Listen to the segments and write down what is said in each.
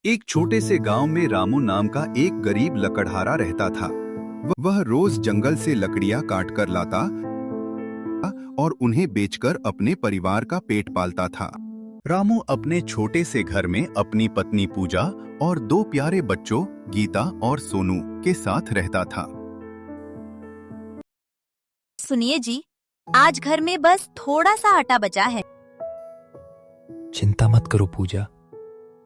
एक छोटे से गांव में रामू नाम का एक गरीब लकड़हारा रहता था। वह रोज जंगल से लकड़ियां काट कर लाता और उन्हें बेचकर अपने परिवार का पेट पालता था। रामू अपने छोटे से घर में अपनी पत्नी पूजा और दो प्यारे बच्चों गीता और सोनू के साथ रहता था। सुनिए जी, आज घर में बस थोड़ा सा आटा बचा है। चिंता मत करो पूजा,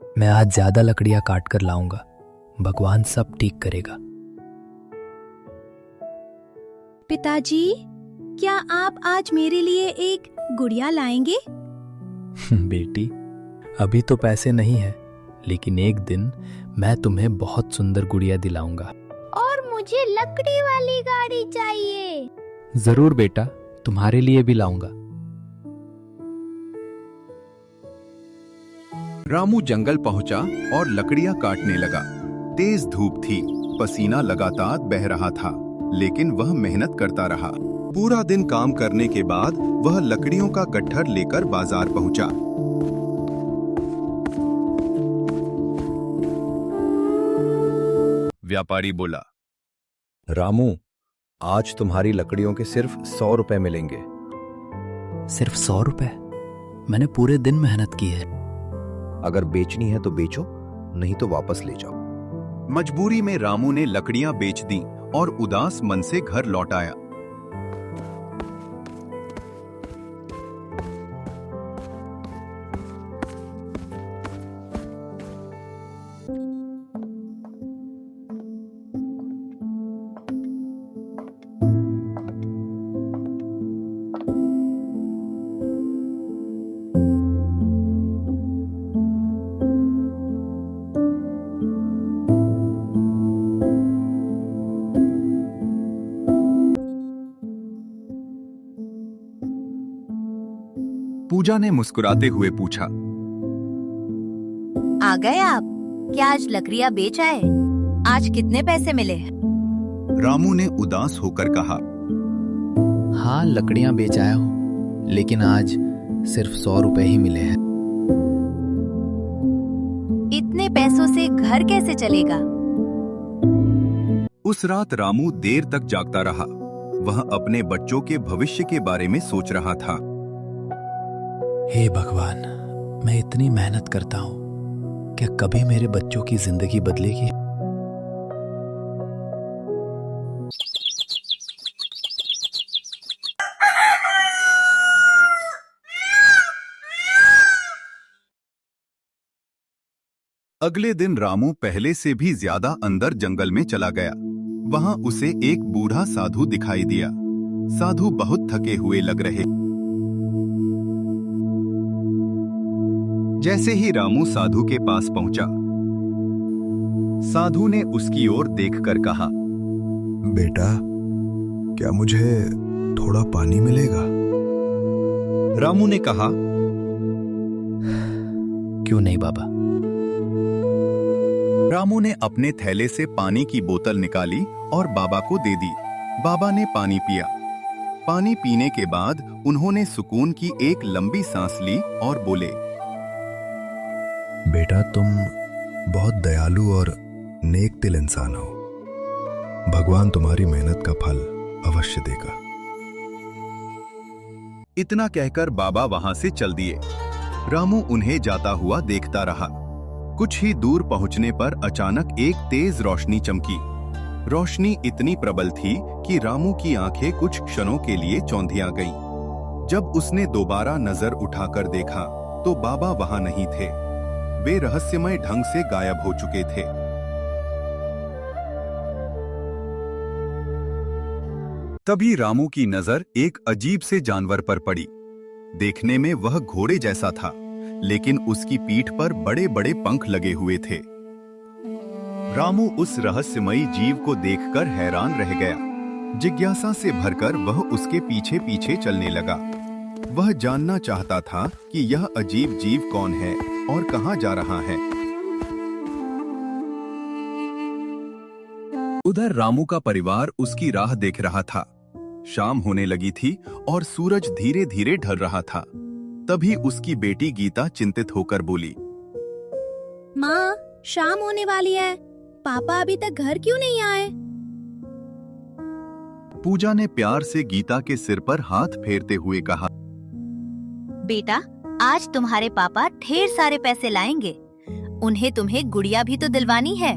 मैं आज ज्यादा लकड़ियां काट कर लाऊंगा। भगवान सब ठीक करेगा। पिताजी, क्या आप आज मेरे लिए एक गुड़िया लाएंगे? बेटी, अभी तो पैसे नहीं है, लेकिन एक दिन मैं तुम्हें बहुत सुंदर गुड़िया दिलाऊंगा। और मुझे लकड़ी वाली गाड़ी चाहिए। जरूर बेटा, तुम्हारे लिए भी लाऊंगा। रामू जंगल पहुंचा और लकड़ियां काटने लगा। तेज धूप थी, पसीना लगातार बह रहा था, लेकिन वह मेहनत करता रहा। पूरा दिन काम करने के बाद वह लकड़ियों का गट्ठर लेकर बाजार पहुंचा। व्यापारी बोला, रामू, आज तुम्हारी लकड़ियों के सिर्फ 100 रुपए मिलेंगे। सिर्फ 100 रुपए? मैंने पूरे दिन मेहनत की है। अगर बेचनी है तो बेचो, नहीं तो वापस ले जाओ। मजबूरी में रामू ने लकड़ियां बेच दी और उदास मन से घर लौट आया। पूजा ने मुस्कुराते हुए पूछा, आ गए आप? क्या आज लकड़ियां बेच आए? आज कितने पैसे मिले? रामू ने उदास होकर कहा, हाँ, लकड़ियां बेच आया हूँ, लेकिन आज सिर्फ 100 रुपए ही मिले हैं। इतने पैसों से घर कैसे चलेगा? उस रात रामू देर तक जागता रहा। वह अपने बच्चों के भविष्य के बारे में सोच रहा था। हे भगवान, मैं इतनी मेहनत करता हूँ, क्या कभी मेरे बच्चों की जिंदगी बदलेगी? अगले दिन रामू पहले से भी ज्यादा अंदर जंगल में चला गया। वहां उसे एक बूढ़ा साधु दिखाई दिया। साधु बहुत थके हुए लग रहे। जैसे ही रामू साधु के पास पहुंचा, साधु ने उसकी ओर देखकर कहा, बेटा, क्या मुझे थोड़ा पानी मिलेगा? रामू ने कहा, क्यों नहीं बाबा। रामू ने अपने थैले से पानी की बोतल निकाली और बाबा को दे दी। बाबा ने पानी पिया। पानी पीने के बाद उन्होंने सुकून की एक लंबी सांस ली और बोले, बेटा, तुम बहुत दयालु और नेक दिल इंसान हो। भगवान तुम्हारी मेहनत का फल अवश्य देगा। इतना कहकर बाबा वहां से चल दिए। रामू उन्हें जाता हुआ देखता रहा। कुछ ही दूर पहुंचने पर अचानक एक तेज रोशनी चमकी। रोशनी इतनी प्रबल थी कि रामू की आंखें कुछ क्षणों के लिए चौंधिया गईं। जब उसने दोबारा नजर उठाकर देखा तो बाबा वहां नहीं थे। वे रहस्यमय ढंग से गायब हो चुके थे। तभी रामू की नजर एक अजीब से जानवर पर पड़ी। देखने में वह घोड़े जैसा था, लेकिन उसकी पीठ पर बड़े बड़े पंख लगे हुए थे। रामू उस रहस्यमयी जीव को देखकर हैरान रह गया। जिज्ञासा से भरकर वह उसके पीछे पीछे चलने लगा। वह जानना चाहता था कि यह अजीब जीव कौन है और कहां जा रहा है। उधर रामू का परिवार उसकी राह देख रहा था। शाम होने लगी थी और सूरज धीरे धीरे ढल रहा था। तभी उसकी बेटी गीता चिंतित होकर बोली, माँ, शाम होने वाली है, पापा अभी तक घर क्यों नहीं आए? पूजा ने प्यार से गीता के सिर पर हाथ फेरते हुए कहा, बेटा, आज तुम्हारे पापा ढेर सारे पैसे लाएंगे। उन्हें तुम्हें गुड़िया भी तो दिलवानी है,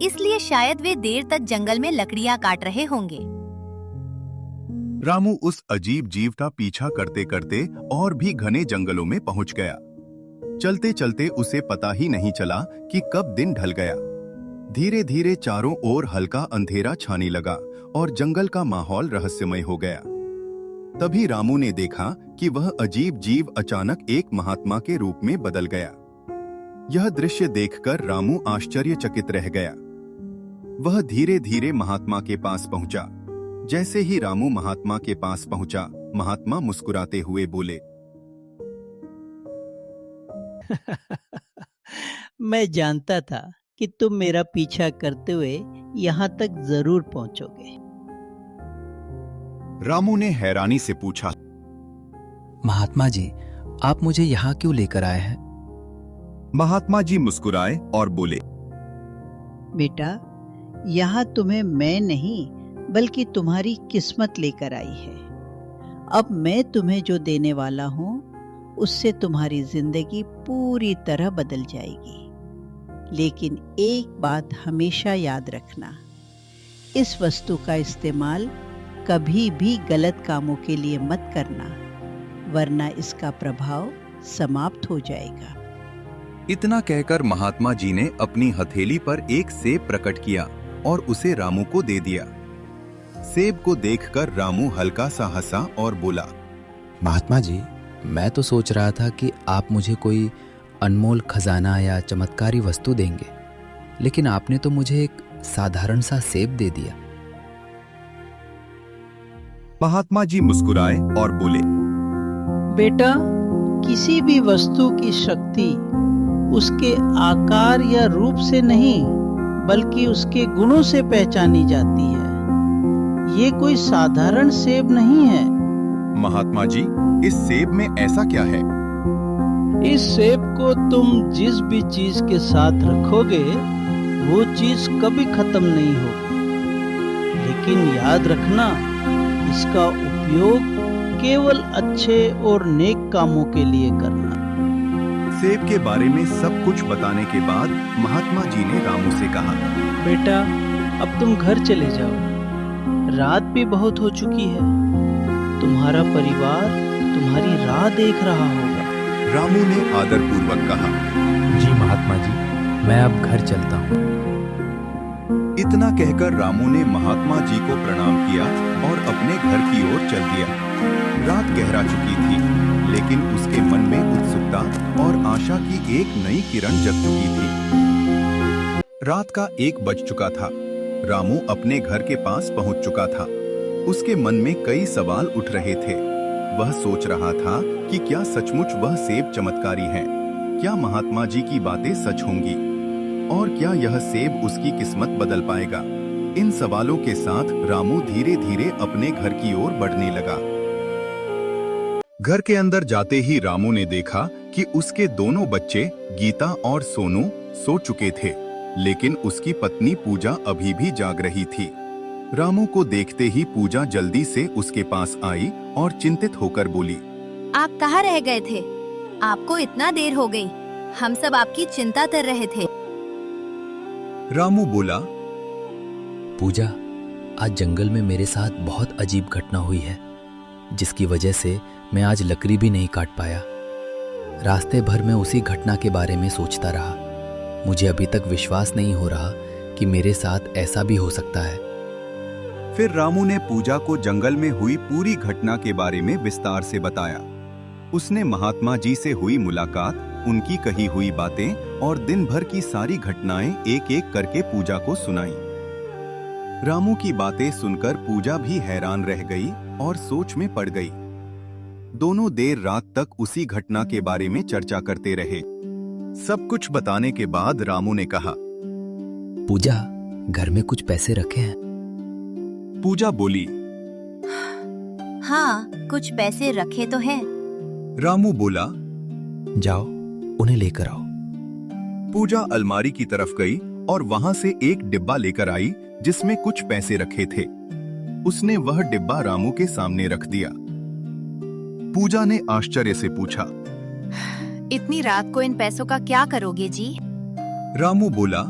इसलिए शायद वे देर तक जंगल में लकड़ियां काट रहे होंगे। रामू उस अजीब जीव का पीछा करते करते और भी घने जंगलों में पहुंच गया। चलते चलते उसे पता ही नहीं चला कि कब दिन ढल गया। धीरे धीरे चारों ओर हल्का अंधेरा छाने लगा और जंगल का माहौल रहस्यमय हो गया। तभी रामू ने देखा कि वह अजीब जीव अचानक एक महात्मा के रूप में बदल गया। यह दृश्य देखकर रामू आश्चर्यचकित रह गया। वह धीरे धीरे महात्मा के पास पहुंचा। जैसे ही रामू महात्मा के पास पहुंचा, महात्मा मुस्कुराते हुए बोले, मैं जानता था कि तुम मेरा पीछा करते हुए यहाँ तक जरूर पहुंचोगे। रामू ने हैरानी से पूछा, महात्मा जी, आप मुझे यहाँ क्यों लेकर आए हैं? महात्मा जी मुस्कुराए और बोले, बेटा, यहाँ तुम्हें मैं नहीं बल्कि तुम्हारी किस्मत लेकर आई है। अब मैं तुम्हें जो देने वाला हूँ उससे तुम्हारी जिंदगी पूरी तरह बदल जाएगी। लेकिन एक बात हमेशा याद रखना, इस वस्तु का इस्तेमाल कभी भी गलत कामों के लिए मत करना, वरना इसका प्रभाव समाप्त हो जाएगा। इतना कहकर महात्मा जी ने अपनी हथेली पर एक सेब प्रकट किया और उसे रामू को दे दिया। सेब को देखकर रामू हल्का सा हंसा और बोला, महात्मा जी, मैं तो सोच रहा था कि आप मुझे कोई अनमोल खजाना या चमत्कारी वस्तु देंगे, लेकिन आपने तो मुझे एक साधारण सा सेब दे दिया। महात्मा जी मुस्कुराए और बोले, बेटा, किसी भी वस्तु की शक्ति उसके आकार या रूप से नहीं बल्कि उसके गुणों से पहचानी जाती है। ये कोई साधारण सेब नहीं है। महात्मा जी, इस सेब में ऐसा क्या है? इस सेब को तुम जिस भी चीज के साथ रखोगे वो चीज कभी खत्म नहीं होगी। लेकिन याद रखना, इसका उपयोग केवल अच्छे और नेक कामों के लिए करना। सेब के बारे में सब कुछ बताने के बाद महात्मा जी ने रामू से कहा, बेटा, अब तुम घर चले जाओ। रात भी बहुत हो चुकी है। तुम्हारा परिवार तुम्हारी राह देख रहा होगा। रामू ने आदरपूर्वक कहा, जी महात्मा जी, मैं अब घर चलता हूँ। इतना कहकर रामू ने महात्मा जी को प्रणाम किया और अपने घर की ओर चल दिया। रात गहरा चुकी थी, लेकिन उसके मन में उत्सुकता और आशा की एक नई किरण जग चुकी थी। रात का 1 बज चुका था। रामू अपने घर के पास पहुंच चुका था। उसके मन में कई सवाल उठ रहे थे। वह सोच रहा था कि क्या सचमुच वह सेब चमत्कारी है? क्या महात्मा जी की बातें सच होंगी? और क्या यह सेब उसकी किस्मत बदल पाएगा? इन सवालों के साथ रामू धीरे धीरे अपने घर की ओर बढ़ने लगा। घर के अंदर जाते ही रामू ने देखा कि उसके दोनों बच्चे गीता और सोनू सो चुके थे, लेकिन उसकी पत्नी पूजा अभी भी जाग रही थी। रामू को देखते ही पूजा जल्दी से उसके पास आई और चिंतित होकर बोली, आप कहाँ रह गए थे? आपको इतना देर हो गई, हम सब आपकी चिंता कर रहे थे। रामू बोला, पूजा, आज जंगल में मेरे साथ बहुत अजीब घटना हुई है, जिसकी वजह से मैं आज लकड़ी भी नहीं काट पाया। रास्ते भर में उसी घटना के बारे में सोचता रहा। मुझे अभी तक विश्वास नहीं हो रहा कि मेरे साथ ऐसा भी हो सकता है। फिर रामू ने पूजा को जंगल में हुई पूरी घटना के बारे में विस्तार से बताया। उसने महात्मा जी से हुई मुलाकात, उनकी कही हुई बातें और दिन भर की सारी घटनाएं एक एक करके पूजा को सुनाई। रामू की बातें सुनकर पूजा भी हैरान रह गई और सोच में पड़ गई। दोनों देर रात तक उसी घटना के बारे में चर्चा करते रहे। सब कुछ बताने के बाद रामू ने कहा, पूजा, घर में कुछ पैसे रखे हैं? पूजा बोली, हाँ, कुछ पैसे रखे तो हैं। रामू बोला, जाओ, उन्हें लेकर आओ। पूजा अलमारी की तरफ गई और वहां से एक डिब्बा लेकर आई जिसमें कुछ पैसे रखे थे। उसने वह डिब्बा रामू के सामने रख दिया। पूजा ने आश्चर्य से पूछा, इतनी रात को इन पैसों का क्या करोगे जी? रामू बोला,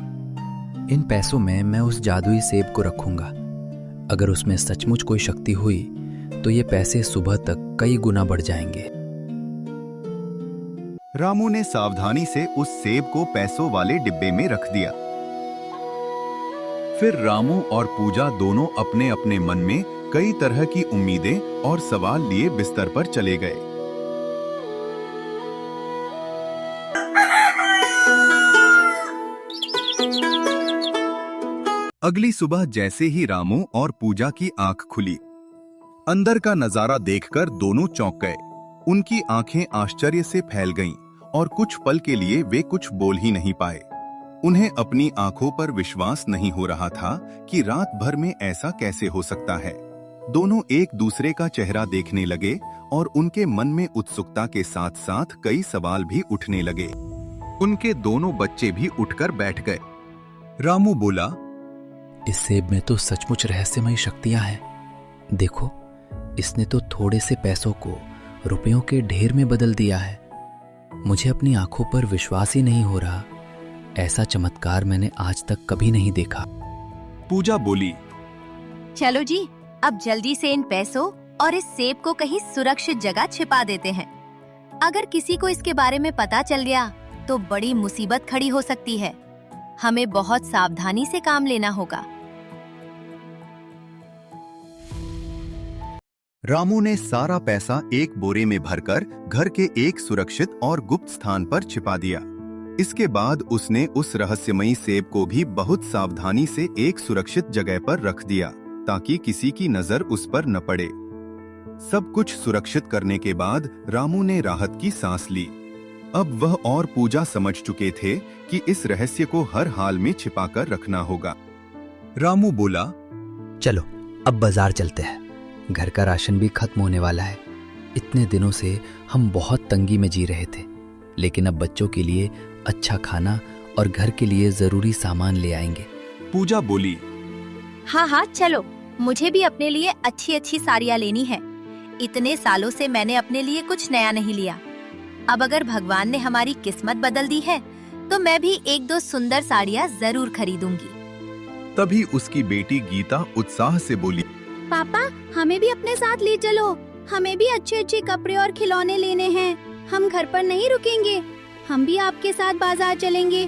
इन पैसों में मैं उस जादुई सेब को रखूंगा। अगर उसमें सचमुच कोई शक्ति हुई तो ये पैसे सुबह तक कई गुना बढ़ जाएंगे। रामू ने सावधानी से उस सेब को पैसों वाले डिब्बे में रख दिया। फिर रामू और पूजा दोनों अपने अपने मन में कई तरह की उम्मीदें और सवाल लिए बिस्तर पर चले गए। अगली सुबह जैसे ही रामू और पूजा की आंख खुली, अंदर का नजारा देखकर दोनों चौंक गए। उनकी आंखें आश्चर्य से फैल गईं और कुछ पल के लिए वे कुछ बोल ही नहीं पाए। उन्हें अपनी आंखों पर विश्वास नहीं हो रहा था कि रात भर में ऐसा कैसे हो सकता है। दोनों एक दूसरे का चेहरा देखने लगे और उनके मन में उत्सुकता के साथ साथ कई सवाल भी उठने लगे। उनके दोनों बच्चे भी उठकर बैठ गए। रामू बोला, इस सेब में तो सचमुच रहस्यमयी शक्तियां हैं। देखो, इसने तो थोड़े से पैसों को रुपयों के ढेर में बदल दिया है। मुझे अपनी आंखों पर विश्वास ही नहीं हो रहा। ऐसा चमत्कार मैंने आज तक कभी नहीं देखा। पूजा बोली, चलो जी, अब जल्दी से इन पैसों और इस सेब को कहीं सुरक्षित जगह छिपा देते हैं। अगर किसी को इसके बारे में पता चल गया तो बड़ी मुसीबत खड़ी हो सकती है। हमें बहुत सावधानी से काम लेना होगा। रामू ने सारा पैसा एक बोरे में भरकर घर के एक सुरक्षित और गुप्त स्थान पर छिपा दिया। इसके बाद उसने उस रहस्यमयी सेब को भी बहुत सावधानी से एक सुरक्षित जगह पर रख दिया ताकि किसी की नजर उस पर न पड़े। सब कुछ सुरक्षित करने के बाद रामू ने राहत की सांस ली। अब वह और पूजा समझ चुके थे कि इस रहस्य को हर हाल में छिपाकर रखना होगा। रामू बोला, चलो अब बाजार चलते हैं। घर का राशन भी खत्म होने वाला है। इतने दिनों से हम बहुत तंगी में जी रहे थे, लेकिन अब बच्चों के लिए अच्छा खाना और घर के लिए जरूरी सामान ले आएंगे। पूजा बोली, हाँ हाँ चलो, मुझे भी अपने लिए अच्छी अच्छी साड़ियाँ लेनी है। इतने सालों से मैंने अपने लिए कुछ नया नहीं लिया। अब अगर भगवान ने हमारी किस्मत बदल दी है तो मैं भी एक दो सुंदर साड़ियाँ जरूर खरीदूंगी। तभी उसकी बेटी गीता उत्साह से बोली, पापा, हमें भी अपने साथ ले चलो। हमें भी अच्छे अच्छे कपड़े और खिलौने लेने हैं। हम घर पर नहीं रुकेंगे। हम भी आपके साथ बाजार चलेंगे।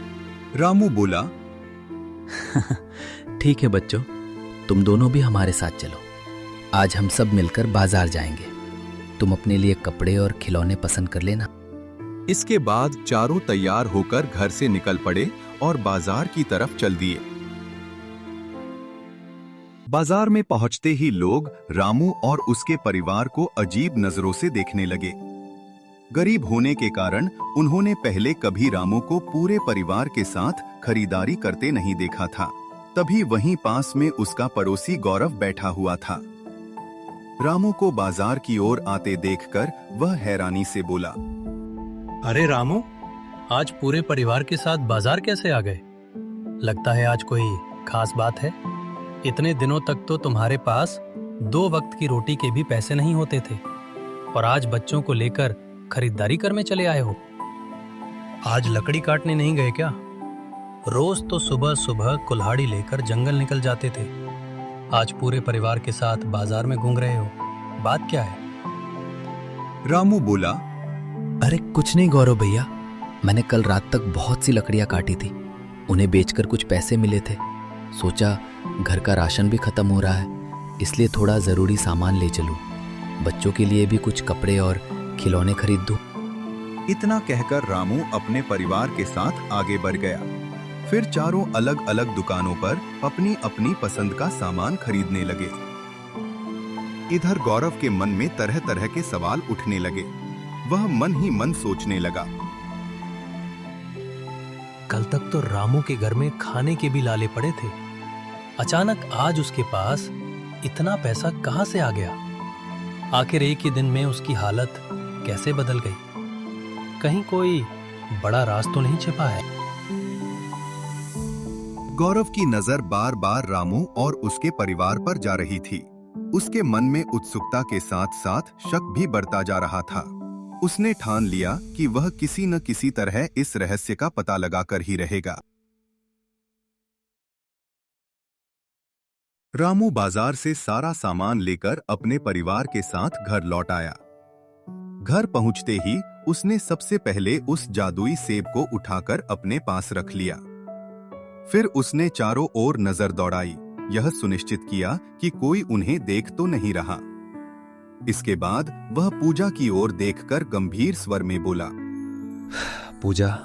रामू बोला, ठीक है बच्चों, तुम दोनों भी हमारे साथ चलो। आज हम सब मिलकर बाजार जाएंगे। तुम अपने लिए कपड़े और खिलौने पसंद कर लेना। इसके बाद चारों तैयार होकर घर से निकल पड़े और बाजार की तरफ चल दिए। बाजार में पहुंचते ही लोग रामू और उसके परिवार को अजीब नजरों से देखने लगे। गरीब होने के कारण उन्होंने पहले कभी रामू को पूरे परिवार के साथ खरीदारी करते नहीं देखा था। तभी वहीं पास में उसका पड़ोसी गौरव बैठा हुआ था। रामू को बाजार की ओर आते देखकर वह हैरानी से बोला, अरे रामू, आज पूरे परिवार के साथ बाजार कैसे आ गए? लगता है आज कोई खास बात है। इतने दिनों तक तो तुम्हारे पास 2 वक्त की रोटी के भी पैसे नहीं होते थे और आज बच्चों को लेकर खरीदारी करने चले आए हो। आज लकड़ी काटने नहीं गए क्या? रोज तो सुबह सुबह कुल्हाड़ी लेकर जंगल निकल जाते थे। आज पूरे परिवार के साथ बाजार में घूम रहे हो। बात क्या है? रामू बोला, अरे कुछ नहीं गौरव भैया, मैंने कल रात तक बहुत सी लकड़ियां काटी थी। उन्हें बेचकर कुछ पैसे मिले थे। सोचा घर का राशन भी खत्म हो रहा है, इसलिए थोड़ा जरूरी सामान ले चलूं। बच्चों के लिए भी कुछ कपड़े और खिलौने खरीद दूं। इतना कहकर रामू अपने परिवार के साथ आगे बढ़ गया। फिर चारों अलग अलग दुकानों पर अपनी अपनी पसंद का सामान खरीदने लगे। इधर गौरव के मन में तरह तरह के सवाल उठने लगे। वह मन ही मन सोचने लगा, कल तक तो रामू के घर में खाने के भी लाले पड़े थे। अचानक आज उसके पास इतना पैसा कहां से आ गया? आखिर एक ही दिन में उसकी हालत कैसे बदल गई? कहीं कोई बड़ा राज तो नहीं छिपा है? गौरव की नजर बार बार रामू और उसके परिवार पर जा रही थी। उसके मन में उत्सुकता के साथ साथ शक भी बढ़ता जा रहा था। उसने ठान लिया कि वह किसी न किसी तरह इस रहस्य का पता लगाकर ही रहेगा। रामू बाजार से सारा सामान लेकर अपने परिवार के साथ घर लौट आया। घर पहुंचते ही उसने सबसे पहले उस जादुई सेब को उठाकर अपने पास रख लिया। फिर उसने चारों ओर नजर दौड़ाई, यह सुनिश्चित किया कि कोई उन्हें देख तो नहीं रहा। इसके बाद वह पूजा की ओर देखकर गंभीर स्वर में बोला, पूजा,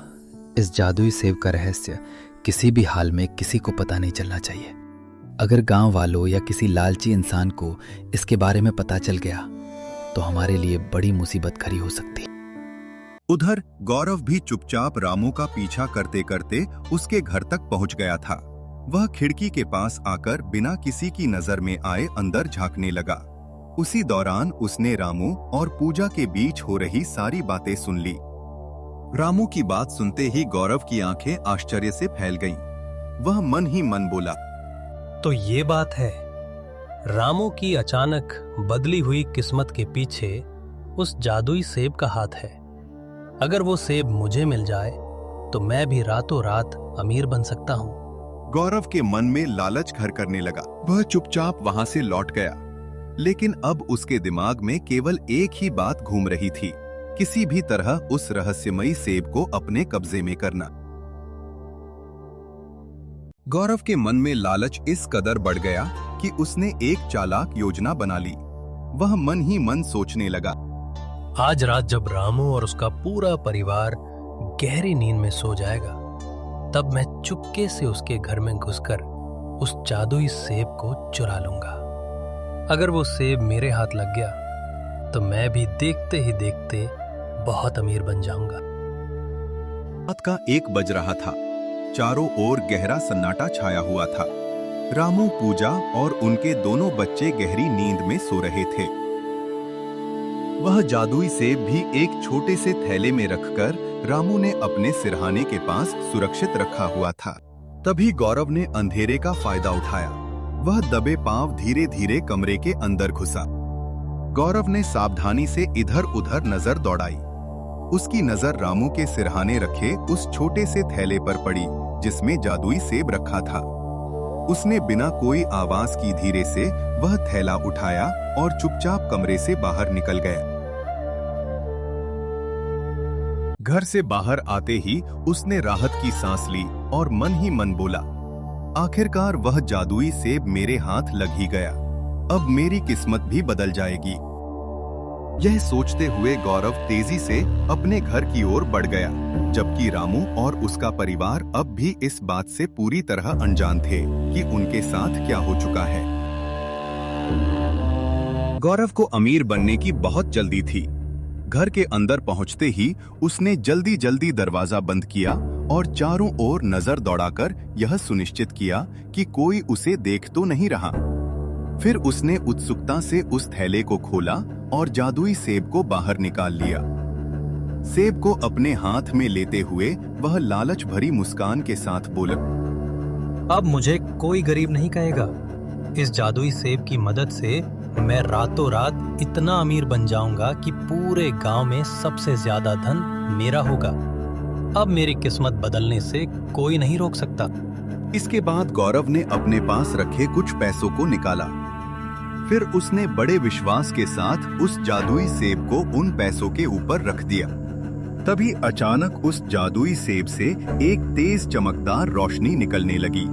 इस जादुई सेब का रहस्य किसी भी हाल में किसी को पता नहीं चलना चाहिए। अगर गांव वालों या किसी लालची इंसान को इसके बारे में पता चल गया तो हमारे लिए बड़ी मुसीबत खड़ी हो सकती। उधर गौरव भी चुपचाप रामू का पीछा करते करते उसके घर तक पहुंच गया था। वह खिड़की के पास आकर बिना किसी की नजर में आए अंदर झांकने लगा। उसी दौरान उसने रामू और पूजा के बीच हो रही सारी बातें सुन ली। रामू की बात सुनते ही गौरव की आंखें आश्चर्य से फैल गईं। वह मन ही मन बोला, तो ये बात है, रामू की अचानक बदली हुई किस्मत के पीछे उस जादुई सेब का हाथ है। अगर वो सेब मुझे मिल जाए तो मैं भी रातों रात अमीर बन सकता हूँ। गौरव के मन में लालच घर करने लगा। वह चुपचाप वहां से लौट गया, लेकिन अब उसके दिमाग में केवल एक ही बात घूम रही थी, किसी भी तरह उस रहस्यमयी सेब को अपने कब्जे में करना। गौरव के मन में लालच इस कदर बढ़ गया कि उसने एक चालाक योजना बना ली। वह मन ही मन सोचने लगा, आज रात जब रामू और उसका पूरा परिवार गहरी नींद में सो जाएगा, तब मैं चुपके से उसके घर में घुसकर उस जादुई सेब को चुरा लूंगा। अगर वो सेब मेरे हाथ लग गया तो मैं भी देखते ही देखते बहुत अमीर बन जाऊंगा। रात का 1 बज रहा था। चारों ओर गहरा सन्नाटा छाया हुआ था। रामू, पूजा और उनके दोनों बच्चे गहरी नींद में सो रहे थे। वह जादुई सेब भी एक छोटे से थैले में रखकर रामू ने अपने सिरहाने के पास सुरक्षित रखा हुआ था। तभी गौरव ने अंधेरे का फायदा उठाया। वह दबे पांव धीरे धीरे कमरे के अंदर घुसा। गौरव ने सावधानी से इधर उधर नजर दौड़ाई। उसकी नजर रामू के सिरहाने रखे उस छोटे से थैले पर पड़ी जिसमें जादुई सेब रखा था। उसने बिना कोई आवाज की धीरे से वह थैला उठाया और चुपचाप कमरे से बाहर निकल गया। घर से बाहर आते ही उसने राहत की सांस ली और मन ही मन बोला, आखिरकार वह जादुई सेब मेरे हाथ लग ही गया। अब मेरी किस्मत भी बदल जाएगी। यह सोचते हुए गौरव तेजी से अपने घर की ओर बढ़ गया, जबकि रामू और उसका परिवार अब भी इस बात से पूरी तरह अनजान थे कि उनके साथ क्या हो चुका है। गौरव को अमीर बनने की बहुत जल्दी थी। घर के अंदर पहुंचते ही उसने जल्दी जल्दी दरवाजा बंद किया और चारों ओर नजर दौड़ाकर यह सुनिश्चित किया कि कोई उसे देख तो नहीं रहा। फिर उसने उत्सुकता से उस थैले को खोला और जादुई सेब को बाहर निकाल लिया। सेब को अपने हाथ में लेते हुए वह लालच भरी मुस्कान के साथ बोला, अब मुझे कोई गरीब नहीं कहेगा। इस जादुई सेब की मदद से मैं रातों रात इतना अमीर बन जाऊंगा कि पूरे गांव में सबसे ज्यादा धन मेरा होगा। अब मेरी किस्मत बदलने से कोई नहीं रोक सकता। इसके बाद गौरव ने अपने पास रखे कुछ पैसों को निकाला। फिर उसने बड़े विश्वास के साथ उस जादुई सेब को उन पैसों के ऊपर रख दिया। तभी अचानक उस जादुई सेब से एक तेज चमकदार रोशनी निकलने लगी।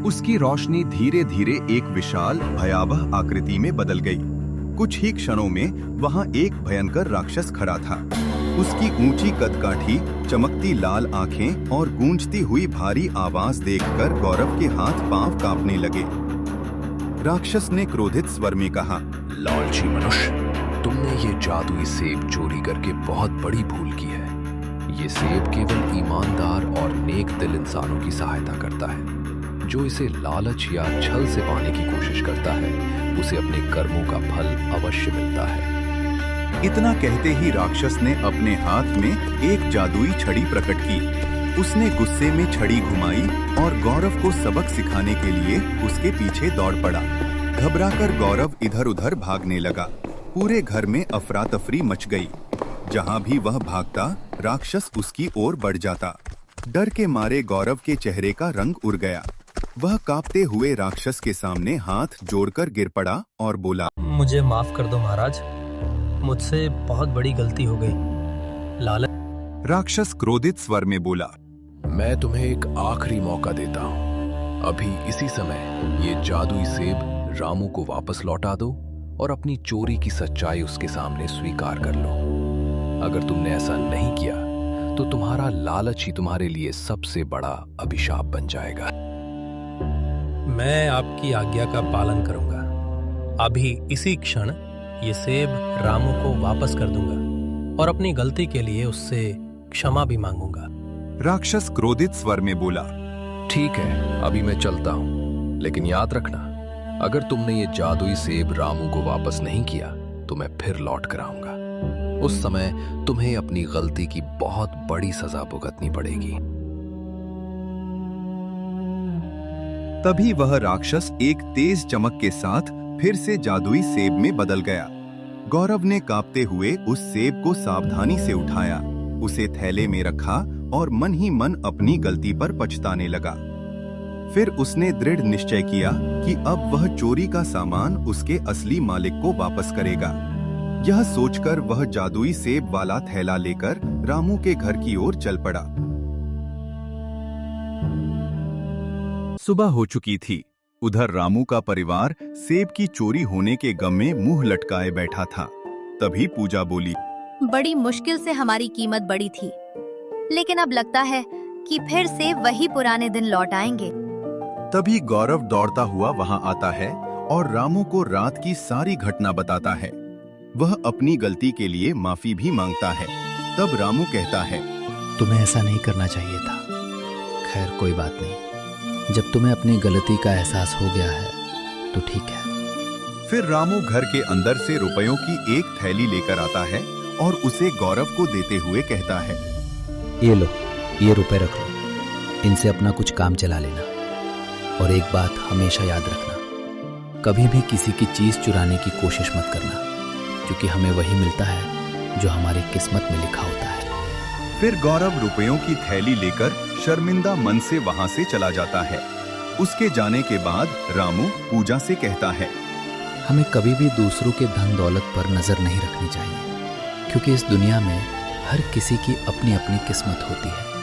उसकी रोशनी धीरे धीरे एक विशाल भयावह आकृति में बदल गई। कुछ ही क्षणों में वहां एक भयंकर राक्षस खड़ा था। उसकी ऊंची कदकाठी, चमकती लाल आंखें और गूंजती हुई भारी आवाज देखकर गौरव के हाथ पांव कांपने लगे। राक्षस ने क्रोधित स्वर में कहा, लालची मनुष्य, तुमने ये जादुई सेब चोरी करके बहुत बड़ी भूल की है। ये सेब केवल ईमानदार और नेक दिल इंसानों की सहायता करता है। जो इसे लालच या छल से पाने की कोशिश करता है, उसे अपने कर्मों का फल अवश्य मिलता है। इतना कहते ही राक्षस ने अपने हाथ में एक जादुई छड़ी प्रकट की। उसने गुस्से में छड़ी घुमाई और गौरव को सबक सिखाने के लिए उसके पीछे दौड़ पड़ा। घबराकर गौरव इधर उधर भागने लगा। पूरे घर में अफरा तफरी मच गई। जहां भी वह भागता, राक्षस उसकी ओर बढ़ जाता। डर के मारे गौरव के चेहरे का रंग उड़ गया। वह कांपते हुए राक्षस के सामने हाथ जोड़कर गिर पड़ा और बोला, मुझे माफ कर दो महाराज, मुझसे बहुत बड़ी गलती हो गई। लालच। राक्षस क्रोधित स्वर में बोला, मैं तुम्हें एक आखिरी मौका देता हूँ। अभी इसी समय ये जादुई सेब रामू को वापस लौटा दो और अपनी चोरी की सच्चाई उसके सामने स्वीकार कर लो। अगर तुमने ऐसा नहीं किया तो तुम्हारा लालच ही तुम्हारे लिए सबसे बड़ा अभिशाप बन जाएगा। मैं आपकी आज्ञा का पालन करूंगा। अभी इसी क्षण ये सेब रामू को वापस कर दूंगा और अपनी गलती के लिए उससे क्षमा भी मांगूंगा। राक्षस क्रोधित स्वर में बोला, ठीक है, अभी मैं चलता हूँ, लेकिन याद रखना, अगर तुमने ये जादुई सेब रामू को वापस नहीं किया तो मैं फिर लौट कर आऊंगा। उस समय तुम्हें अपनी गलती की बहुत बड़ी सजा भुगतनी पड़ेगी। तभी वह राक्षस एक तेज चमक के साथ फिर से जादुई सेब में बदल गया। गौरव ने कांपते हुए उस सेब को सावधानी से उठाया, उसे थैले में रखा और मन ही मन अपनी गलती पर पछताने लगा। फिर उसने दृढ़ निश्चय किया कि अब वह चोरी का सामान उसके असली मालिक को वापस करेगा। यह सोचकर वह जादुई सेब वाला थैला लेकर रामू के घर की ओर चल पड़ा। सुबह हो चुकी थी। उधर रामू का परिवार सेब की चोरी होने के गम में मुंह लटकाए बैठा था। तभी पूजा बोली, बड़ी मुश्किल से हमारी कीमत बढ़ी थी, लेकिन अब लगता है कि फिर से वही पुराने दिन लौट आएंगे। तभी गौरव दौड़ता हुआ वहां आता है और रामू को रात की सारी घटना बताता है। वह अपनी गलती के लिए माफी भी मांगता है। तब रामू कहता है, तुम्हें ऐसा नहीं करना चाहिए था। खैर कोई बात नहीं, जब तुम्हें अपनी गलती का एहसास हो गया है तो ठीक है। फिर रामू घर के अंदर से रुपयों की एक थैली लेकर आता है और उसे गौरव को देते हुए कहता है, ये लो, ये रुपए रख लो, इनसे अपना कुछ काम चला लेना। और एक बात हमेशा याद रखना, कभी भी किसी की चीज चुराने की कोशिश मत करना, क्योंकि हमें वही मिलता है जो हमारी किस्मत में लिखा होता है। फिर गौरव रुपयों की थैली लेकर शर्मिंदा मन से वहां से चला जाता है। उसके जाने के बाद रामू पूजा से कहता है, हमें कभी भी दूसरों के धन दौलत पर नजर नहीं रखनी चाहिए, क्योंकि इस दुनिया में हर किसी की अपनी अपनी किस्मत होती है।